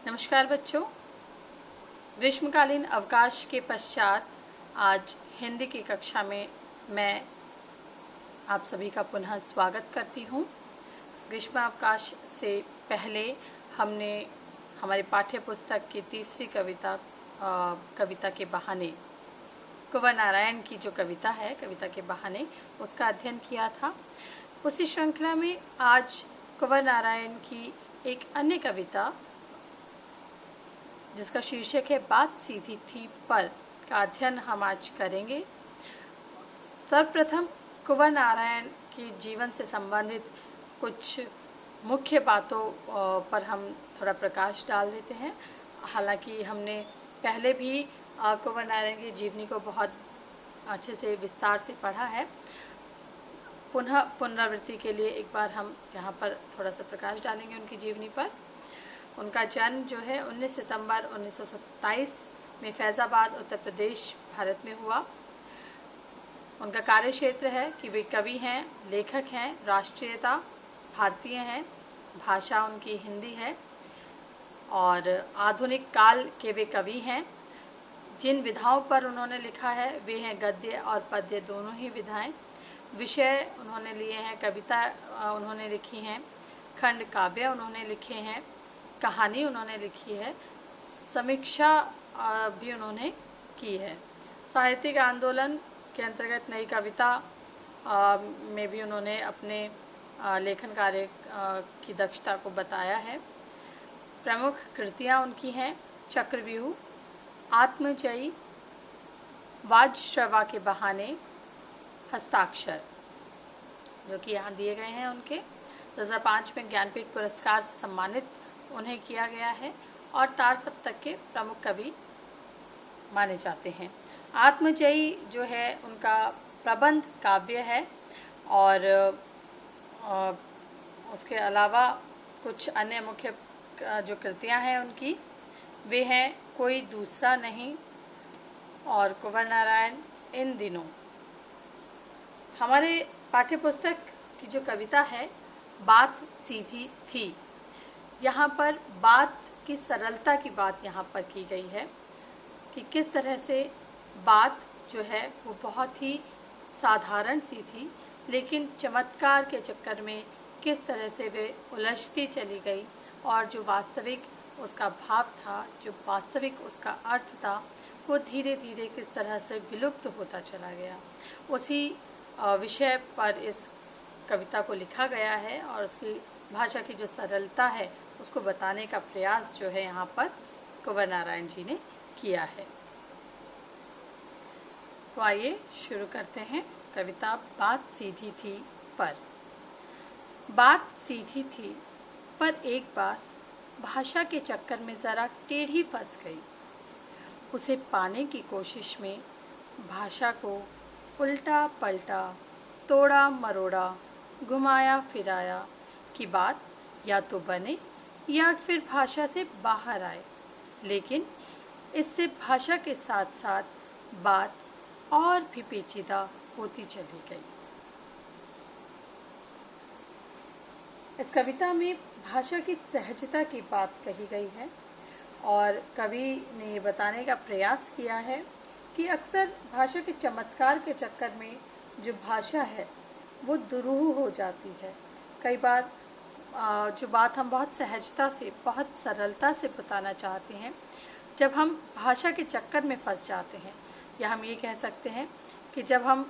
नमस्कार बच्चों। ग्रीष्मकालीन अवकाश के पश्चात आज हिंदी की कक्षा में मैं आप सभी का पुनः स्वागत करती हूँ। ग्रीष्म अवकाश से पहले हमने हमारी पाठ्य पुस्तक की तीसरी कविता के बहाने, कुंवर नारायण की जो कविता है कविता के बहाने, उसका अध्ययन किया था। उसी श्रृंखला में आज कुंवर नारायण की एक अन्य कविता जिसका शीर्षक है बात सीधी थी पर का अध्ययन हम आज करेंगे। सर्वप्रथम कुंवर नारायण के जीवन से संबंधित कुछ मुख्य बातों पर हम थोड़ा प्रकाश डाल देते हैं। हालांकि हमने पहले भी कुंवर नारायण की जीवनी को बहुत अच्छे से विस्तार से पढ़ा है। पुनः पुनरावृत्ति के लिए एक बार हम यहाँ पर थोड़ा सा प्रकाश डालेंगे उनकी जीवनी पर। उनका जन्म जो है 19 सितंबर 1927 में फैज़ाबाद, उत्तर प्रदेश, भारत में हुआ। उनका कार्य क्षेत्र है कि वे कवि हैं, लेखक हैं, राष्ट्रीयता भारतीय हैं, भाषा उनकी हिंदी है और आधुनिक काल के वे कवि हैं। जिन विधाओं पर उन्होंने लिखा है वे हैं गद्य और पद्य दोनों ही विधाएं। विषय उन्होंने लिए हैं, कविता उन्होंने लिखी हैं, खंड काव्य उन्होंने लिखे हैं, कहानी उन्होंने लिखी है, समीक्षा भी उन्होंने की है। साहित्यिक आंदोलन के अंतर्गत नई कविता में भी उन्होंने अपने लेखन कार्य की दक्षता को बताया है। प्रमुख कृतियाँ उनकी हैं चक्रव्यूह, आत्मजयी, वाजश्रवा के बहाने, हस्ताक्षर, जो कि यहाँ दिए गए हैं उनके। 2005 में ज्ञानपीठ पुरस्कार से सम्मानित उन्हें किया गया है और तार सप्तक के प्रमुख कवि माने जाते हैं। आत्मजयी जो है उनका प्रबंध काव्य है और उसके अलावा कुछ अन्य मुख्य जो कृतियां हैं उनकी वे हैं कोई दूसरा नहीं और कुंवर नारायण इन दिनों। हमारे पाठ्यपुस्तक की जो कविता है बात सीधी थी, यहाँ पर बात की सरलता की बात यहाँ पर की गई है कि किस तरह से बात जो है वो बहुत ही साधारण सी थी, लेकिन चमत्कार के चक्कर में किस तरह से वे उलझती चली गई और जो वास्तविक उसका भाव था, जो वास्तविक उसका अर्थ था, वो धीरे धीरे किस तरह से विलुप्त होता चला गया। उसी विषय पर इस कविता को लिखा गया है और उसकी भाषा की जो सरलता है उसको बताने का प्रयास जो है यहाँ पर कुंवर नारायण जी ने किया है। तो आइए शुरू करते हैं। कविता बात सीधी थी पर। बात सीधी थी पर एक बार भाषा के चक्कर में ज़रा टेढ़ी फंस गई। उसे पाने की कोशिश में भाषा को उल्टा पलटा, तोड़ा मरोड़ा, घुमाया फिराया कि बात या तो बने या फिर भाषा से बाहर आए, लेकिन इससे भाषा के साथ साथ बात और भी पेचीदा होती चली गई। इस कविता में भाषा की सहजता की बात कही गई है और कवि ने ये बताने का प्रयास किया है कि अक्सर भाषा के चमत्कार के चक्कर में जो भाषा है वो दुरूह हो जाती है। कई बार जो बात हम बहुत सहजता से, बहुत सरलता से बताना चाहते हैं, जब हम भाषा के चक्कर में फंस जाते हैं, या हम ये कह सकते हैं कि जब हम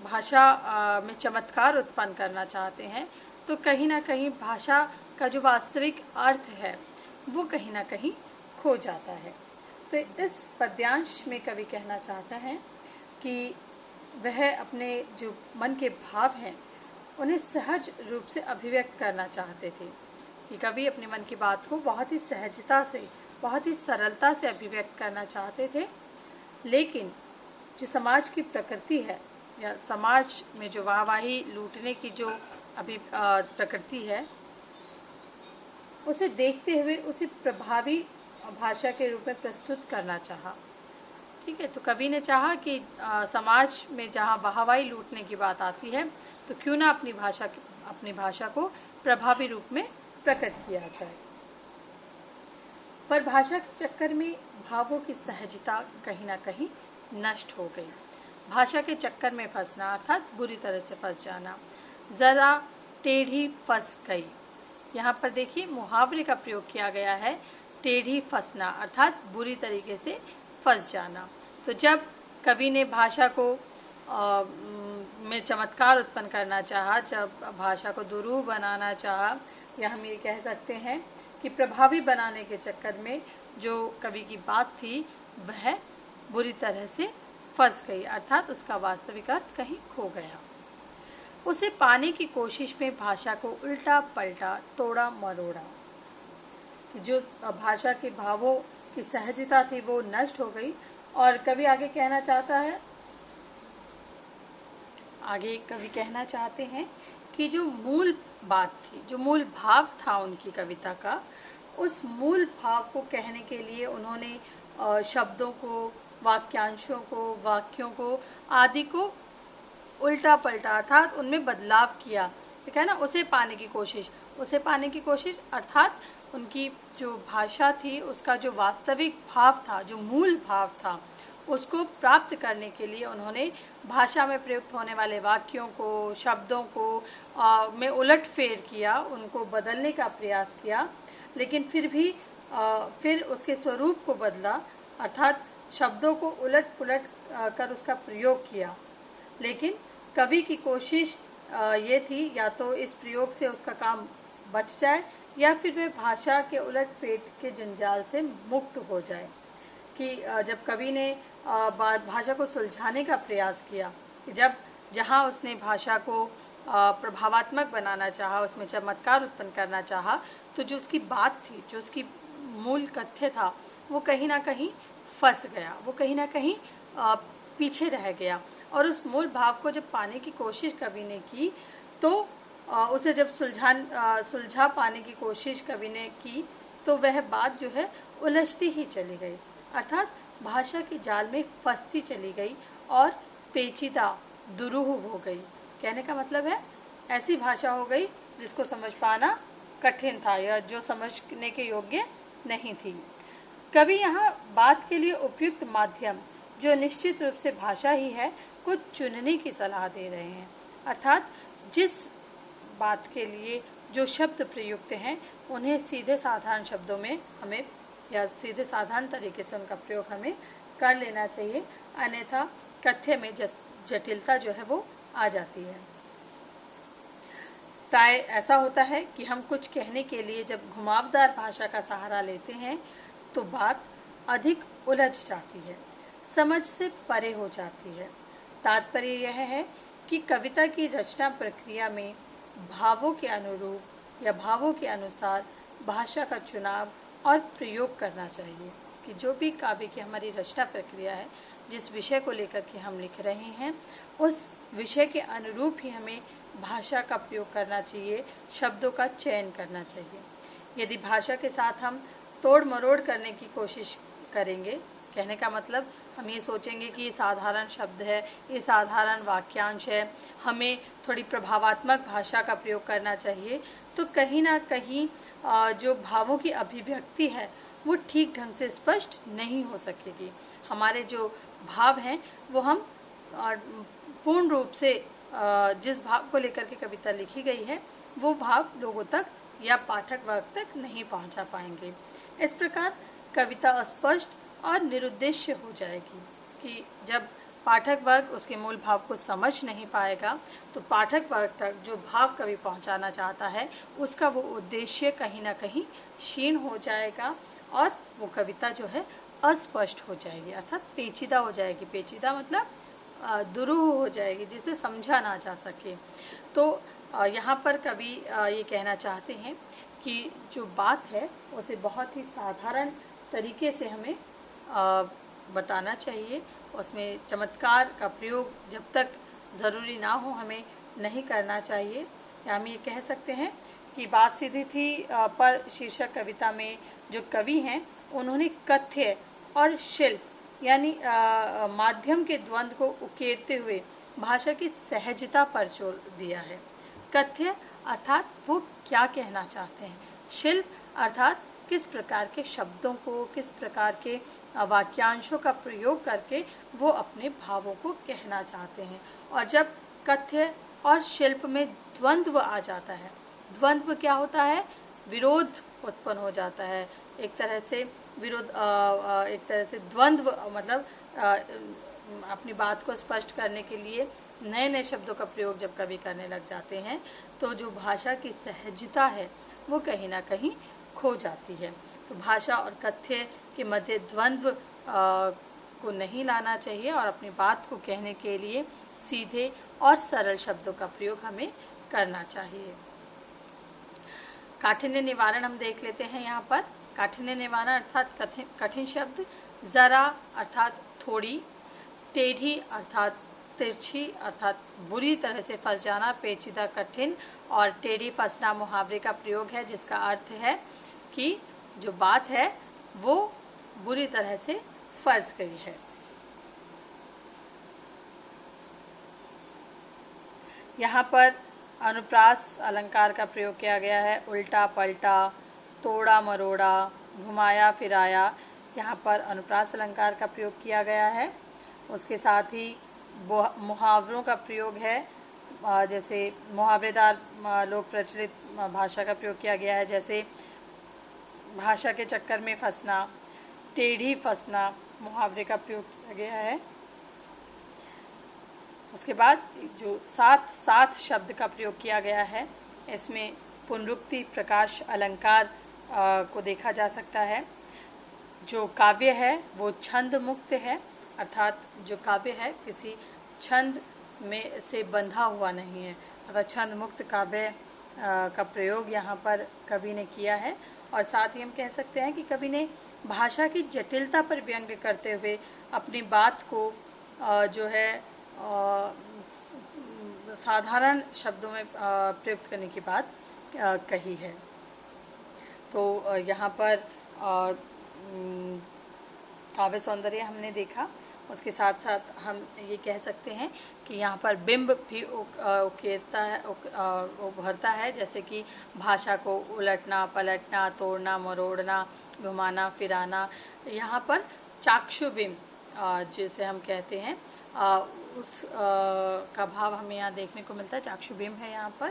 भाषा में चमत्कार उत्पन्न करना चाहते हैं, तो कहीं ना कहीं भाषा का जो वास्तविक अर्थ है वो कहीं ना कहीं खो जाता है। तो इस पद्यांश में कवि कहना चाहता है कि वह अपने जो मन के भाव हैं उन्हें सहज रूप से अभिव्यक्त करना चाहते थे, कि कवि अपने मन की बात को बहुत ही सहजता से, बहुत ही सरलता से अभिव्यक्त करना चाहते थे, लेकिन जो समाज की प्रकृति है या समाज में जो वाहवाही लूटने की जो अभी प्रकृति है, उसे देखते हुए उसे प्रभावी भाषा के रूप में प्रस्तुत करना चाहा। ठीक है, तो कवि ने चाहा कि समाज में जहाँ वाहवाही लूटने की बात आती है तो क्यों ना अपनी भाषा को प्रभावी रूप में प्रकट किया जाए। पर भाषा के चक्कर में भावों की सहजता कहीं ना कहीं नष्ट हो गई। भाषा के चक्कर में फंसना अर्थात बुरी तरह से फंस जाना। जरा टेढ़ी फंस गई, यहाँ पर देखिए मुहावरे का प्रयोग किया गया है, टेढ़ी फंसना अर्थात बुरी तरीके से फंस जाना। तो जब कवि ने भाषा को में चमत्कार उत्पन्न करना चाहा, जब भाषा को दुरूह बनाना चाहा, या हम ये कह सकते हैं कि प्रभावी बनाने के चक्कर में जो कवि की बात थी वह बुरी तरह से फंस गई, अर्थात उसका वास्तविक अर्थ कहीं खो गया। उसे पाने की कोशिश में भाषा को उल्टा पलटा तोड़ा मरोड़ा। जो भाषा के भावों की सहजता थी वो नष्ट हो गई। और कवि आगे कहना चाहता है, आगे कवि कहना चाहते हैं कि जो मूल बात थी, जो मूल भाव था उनकी कविता का, उस मूल भाव को कहने के लिए उन्होंने शब्दों को, वाक्यांशों को, वाक्यों को आदि को उल्टा पलटा अर्थात उनमें बदलाव किया। ठीक है ना, उसे पाने की कोशिश अर्थात उनकी जो भाषा थी उसका जो वास्तविक भाव था, जो मूल भाव था, उसको प्राप्त करने के लिए उन्होंने भाषा में प्रयुक्त होने वाले वाक्यों को, शब्दों को में उलट फेर किया, उनको बदलने का प्रयास किया। लेकिन फिर भी फिर उसके स्वरूप को बदला, अर्थात शब्दों को उलट पुलट कर उसका प्रयोग किया। लेकिन कवि की कोशिश ये थी या तो इस प्रयोग से उसका काम बच जाए या फिर वह भाषा के उलट फेर के जंजाल से मुक्त हो जाए। कि जब कवि ने भाषा को सुलझाने का प्रयास किया, कि जहाँ उसने भाषा को प्रभावात्मक बनाना चाहा, उसमें चमत्कार उत्पन्न करना चाहा, तो जो उसकी बात थी, जो उसकी मूल कथ्य था, वो कहीं ना कहीं फंस गया, वो कहीं ना कहीं पीछे रह गया। और उस मूल भाव को जब पाने की कोशिश कवि ने की, तो उसे जब सुलझा पाने की कोशिश कवि ने की, तो वह बात जो है उलझती ही चली गई, अर्थात भाषा के जाल में फंसती चली गई और पेचीदा दुरूह हो गई। कहने का मतलब है ऐसी भाषा हो गई जिसको समझ पाना कठिन था या जो समझने के योग्य नहीं थी। कवि यहाँ बात के लिए उपयुक्त माध्यम, जो निश्चित रूप से भाषा ही है, को चुनने की सलाह दे रहे हैं। अर्थात जिस बात के लिए जो शब्द प्रयुक्त हैं उन्हें सीधे साधारण शब्दों में हमें या सीधे साधारण तरीके से उनका प्रयोग हमें कर लेना चाहिए, अन्यथा कथ्य में जटिलता जो है वो आ जाती है। प्राय ऐसा होता है कि हम कुछ कहने के लिए जब घुमावदार भाषा का सहारा लेते हैं तो बात अधिक उलझ जाती है, समझ से परे हो जाती है। तात्पर्य यह है कि कविता की रचना प्रक्रिया में भावों के अनुरूप या भावों के अनुसार भाषा का चुनाव और प्रयोग करना चाहिए। कि जो भी काव्य की हमारी रचना प्रक्रिया है, जिस विषय को लेकर के हम लिख रहे हैं, उस विषय के अनुरूप ही हमें भाषा का प्रयोग करना चाहिए, शब्दों का चयन करना चाहिए। यदि भाषा के साथ हम तोड़ मरोड़ करने की कोशिश करेंगे, कहने का मतलब हम ये सोचेंगे कि ये साधारण शब्द है, ये साधारण वाक्यांश है, हमें थोड़ी प्रभावात्मक भाषा का प्रयोग करना चाहिए, तो कहीं ना कहीं जो भावों की अभिव्यक्ति है वो ठीक ढंग से स्पष्ट नहीं हो सकेगी। हमारे जो भाव हैं वो हम पूर्ण रूप से जिस भाव को लेकर के कविता लिखी गई है वो भाव लोगों तक या पाठक वर्ग तक नहीं पहुंचा पाएंगे। इस प्रकार कविता अस्पष्ट और निरुद्देश्य हो जाएगी कि जब पाठक वर्ग उसके मूल भाव को समझ नहीं पाएगा तो पाठक वर्ग तक जो भाव कवि पहुंचाना चाहता है उसका वो उद्देश्य कहीं ना कहीं क्षीण हो जाएगा और वो कविता जो है अस्पष्ट हो जाएगी, अर्थात पेचीदा हो जाएगी। पेचीदा मतलब दुरूह हो जाएगी, जिसे समझा ना जा सके। तो यहाँ पर कवि ये कहना चाहते हैं कि जो बात है उसे बहुत ही साधारण तरीके से हमें बताना चाहिए, उसमें चमत्कार का प्रयोग जब तक ज़रूरी ना हो हमें नहीं करना चाहिए। या हम ये कह सकते हैं कि बात सीधी थी पर शीर्षक कविता में जो कवि हैं उन्होंने कथ्य और शिल्प यानी माध्यम के द्वंद्व को उकेरते हुए भाषा की सहजता पर जोर दिया है। कथ्य अर्थात वो क्या कहना चाहते हैं, शिल्प अर्थात किस प्रकार के शब्दों को, किस प्रकार के वाक्यांशों का प्रयोग करके वो अपने भावों को कहना चाहते हैं। और जब कथ्य और शिल्प में द्वंद्व आ जाता है, द्वंद्व क्या होता है, विरोध उत्पन्न हो जाता है, एक तरह से विरोध, एक तरह से द्वंद्व, मतलब अपनी बात को स्पष्ट करने के लिए नए नए शब्दों का प्रयोग जब कवि करने लग जाते हैं तो जो भाषा की सहजता है वो कहीं ना कहीं खो जाती है। तो भाषा और कथ्य के मध्य द्वंद्व को नहीं लाना चाहिए और अपनी बात को कहने के लिए सीधे और सरल शब्दों का प्रयोग हमें करना चाहिए। काठिन्य निवारण हम देख लेते हैं। यहाँ पर काठिन्य निवारण अर्थात कठिन शब्द, जरा अर्थात थोड़ी, टेढ़ी अर्थात तिरछी अर्थात बुरी तरह से फंस जाना, पेचीदा, कठिन, और टेढ़ी फंसना मुहावरे का प्रयोग है जिसका अर्थ है कि जो बात है वो बुरी तरह से फंस गई है। यहाँ पर अनुप्रास अलंकार का प्रयोग किया गया है। उल्टा पलटा, तोड़ा मरोड़ा, घुमाया फिराया, यहाँ पर अनुप्रास अलंकार का प्रयोग किया गया है। उसके साथ ही मुहावरों का प्रयोग है, जैसे मुहावरेदार लोक प्रचलित भाषा का प्रयोग किया गया है, जैसे भाषा के चक्कर में फंसना, टेढ़ी फंसना मुहावरे का प्रयोग किया गया है। उसके बाद जो सात शब्द का प्रयोग किया गया है, इसमें पुनरुक्ति, प्रकाश, अलंकार को देखा जा सकता है। जो काव्य है वो छंद मुक्त है, अर्थात जो काव्य है किसी छंद में से बंधा हुआ नहीं है, अर्थात छंद मुक्त काव्य का प्रयोग यहाँ पर कवि ने किया है। और साथ ही हम कह सकते हैं कि कवि ने भाषा की जटिलता पर व्यंग्य करते हुए अपनी बात को जो है साधारण शब्दों में प्रयुक्त करने की बात कही है। तो यहाँ पर काव्य सौंदर्य हमने देखा, उसके साथ साथ हम ये कह सकते हैं कि यहाँ पर बिंब भी उकेरता है, उभरता है, जैसे कि भाषा को उलटना पलटना, तोड़ना मरोड़ना, घुमाना फिराना। यहाँ पर चाक्षुबिंब जिसे हम कहते हैं उस का भाव हमें यहाँ देखने को मिलता है। चाक्षुबिंब है यहाँ पर।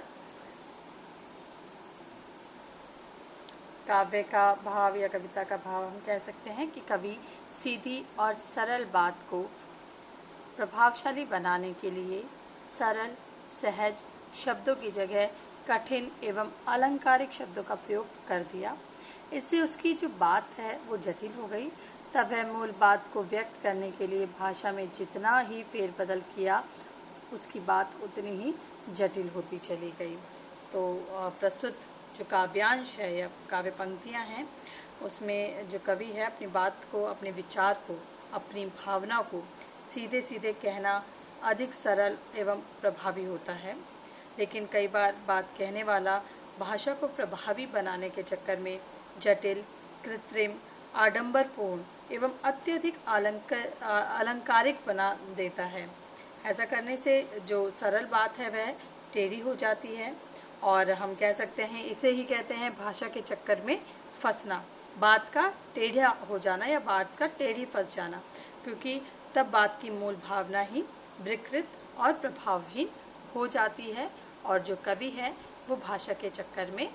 काव्य का भाव या कविता का भाव हम कह सकते हैं कि कवि सीधी और सरल बात को प्रभावशाली बनाने के लिए सरल सहज शब्दों की जगह कठिन एवं अलंकारिक शब्दों का प्रयोग कर दिया। इससे उसकी जो बात है वो जटिल हो गई। तब वह मूल बात को व्यक्त करने के लिए भाषा में जितना ही फेरबदल किया उसकी बात उतनी ही जटिल होती चली गई। तो प्रस्तुत जो काव्यांश है या काव्य पंक्तियाँ हैं उसमें जो कवि है अपनी बात को, अपने विचार को, अपनी भावना को सीधे सीधे कहना अधिक सरल एवं प्रभावी होता है। लेकिन कई बार बात कहने वाला भाषा को प्रभावी बनाने के चक्कर में जटिल, कृत्रिम, आडंबरपूर्ण एवं अत्यधिक अलंकारिक बना देता है। ऐसा करने से जो सरल बात है वह टेढ़ी हो जाती है और हम कह सकते हैं, इसे ही कहते हैं भाषा के चक्कर में फंसना, बात का टेढ़ा हो जाना या बात का टेढ़ी फंस जाना, क्योंकि तब बात की मूल भावना ही विकृत और प्रभावहीन हो जाती है और जो कवि है वो भाषा के चक्कर में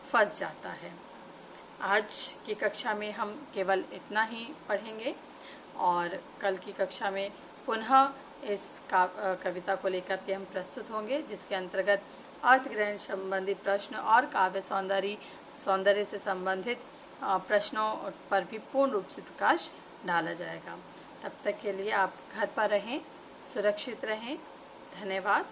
फंस जाता है। आज की कक्षा में हम केवल इतना ही पढ़ेंगे और कल की कक्षा में पुनः इस कविता को लेकर के हम प्रस्तुत होंगे, जिसके अंतर्गत अर्थ ग्रहण संबंधी प्रश्न और काव्य सौंदर्य से संबंधित प्रश्नों पर भी पूर्ण रूप से प्रकाश डाला जाएगा। तब तक के लिए आप घर पर रहें, सुरक्षित रहें। धन्यवाद।